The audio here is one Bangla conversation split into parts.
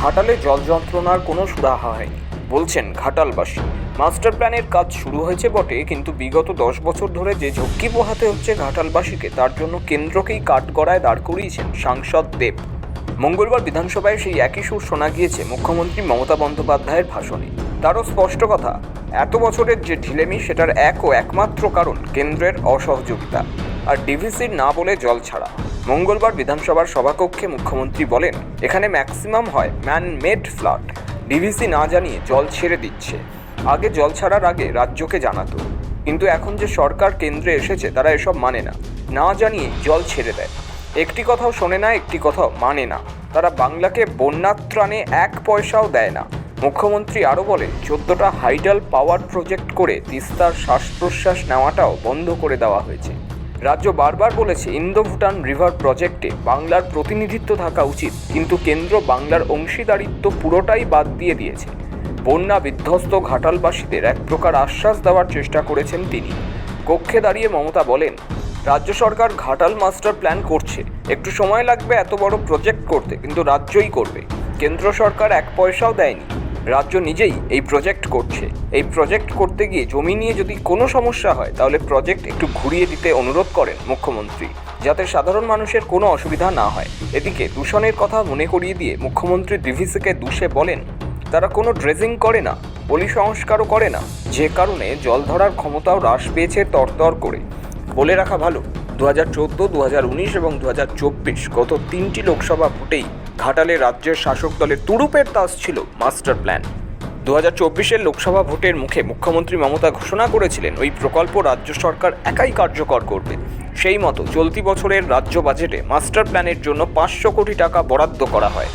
ঘাটালে জল যন্ত্রণার কোনো সুরাহা হয়নি, বলছেন ঘাটালবাসী। মাস্টার প্ল্যানের কাজ শুরু হয়েছে বটে, কিন্তু বিগত 10 বছর ধরে যে ঝক্কি পোহাতে হচ্ছে ঘাটালবাসীকে, তার জন্য কেন্দ্রকেই কাঠগড়ায় দাঁড় করিয়েছেন সাংসদ দেব। মঙ্গলবার বিধানসভায় সেই একই সুর শোনা গিয়েছে মুখ্যমন্ত্রী মমতা বন্দ্যোপাধ্যায়ের ভাষণে। তারও স্পষ্ট কথা, এত বছরের যে ঢিলেমি, সেটার একমাত্র কারণ কেন্দ্রের অসহযোগিতা আর ডিভিসির না বলে জল ছাড়া। মঙ্গলবার বিধানসভার সভাকক্ষে মুখ্যমন্ত্রী বলেন, এখানে ম্যাক্সিমাম হয় ম্যান মেড ফ্লাড, ডিভিসি না জানিয়ে জল ছেড়ে দিচ্ছে। আগে জল ছাড়ার আগে রাজ্যকে জানাতো, কিন্তু এখন যে সরকার কেন্দ্রে এসেছে তারা এসব মানে না, না জানিয়ে জল ছেড়ে দেয়। একটি কথাও শোনে না, একটি কথাও মানে না। তারা বাংলাকে বন্যাত্রাণে 1 পয়সাও দেয় না। মুখ্যমন্ত্রী আরও বলেন, 14টা হাইডাল পাওয়ার প্রজেক্ট করে তিস্তার শ্বাস প্রশ্বাস নেওয়াটাও বন্ধ করে দেওয়া হয়েছে। রাজ্য বারবার বলেছে ইন্দো ভুটান রিভার প্রজেক্টে বাংলার প্রতিনিধিত্ব থাকা উচিত, কিন্তু কেন্দ্র বাংলার অংশীদারিত্ব পুরোটাই বাদ দিয়ে দিয়েছে। বন্যা বিধ্বস্ত ঘাটালবাসীদের এক প্রকার আশ্বাস দেওয়ার চেষ্টা করেছেন তিনি। কক্ষে দাঁড়িয়ে মমতা বলেন, রাজ্য সরকার ঘাটাল মাস্টার প্ল্যান করছে, একটু সময় লাগবে এত বড় প্রজেক্ট করতে, কিন্তু রাজ্যই করবে। কেন্দ্র সরকার 1 পয়সাও দেয়নি, রাজ্য নিজেই এই প্রজেক্ট করছে। এই প্রজেক্ট করতে গিয়ে জমি নিয়ে যদি কোনো সমস্যা হয়, তাহলে প্রজেক্ট একটু ঘুরিয়ে দিতে অনুরোধ করেন মুখ্যমন্ত্রী, যাতে সাধারণ মানুষের কোনো অসুবিধা না হয়। এদিকে দূষণের কথা মনে করিয়ে দিয়ে মুখ্যমন্ত্রী ডিভিসিকে দোষে বলেন, তারা কোনো ড্রেজিং করে না, পলি সংস্কারও করে না, যে কারণে জল ধরার ক্ষমতাও হ্রাস পেয়েছে তরতর করে। বলে রাখা ভালো, 2014, 2019 এবং 2024 গত 3টি লোকসভা ভোটেই ঘাটালে রাজ্যের শাসক দলের তুরুপের তাস ছিল মাস্টার প্ল্যান। 2024-এর লোকসভা ভোটের মুখে মুখ্যমন্ত্রী মমতা ঘোষণা করেছিলেন, ওই প্রকল্প রাজ্য সরকার একাই কার্যকর করবে। সেই মতো চলতি বছরের রাজ্য বাজেটে মাস্টার প্ল্যানের জন্য 500 কোটি টাকা বরাদ্দ করা হয়।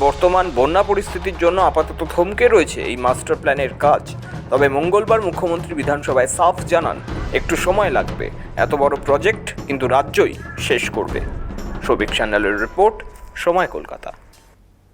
বর্তমান বন্যা পরিস্থিতির জন্য আপাতত থমকে রয়েছে এই মাস্টার প্ল্যানের কাজ। তবে মঙ্গলবার মুখ্যমন্ত্রী বিধানসভায় সাফ জানান, একটু সময় লাগবে, এত বড় প্রজেক্ট কিন্তু রাজ্যই শেষ করবে। সবিক সান্যালের রিপোর্ট, সময় কলকাতা।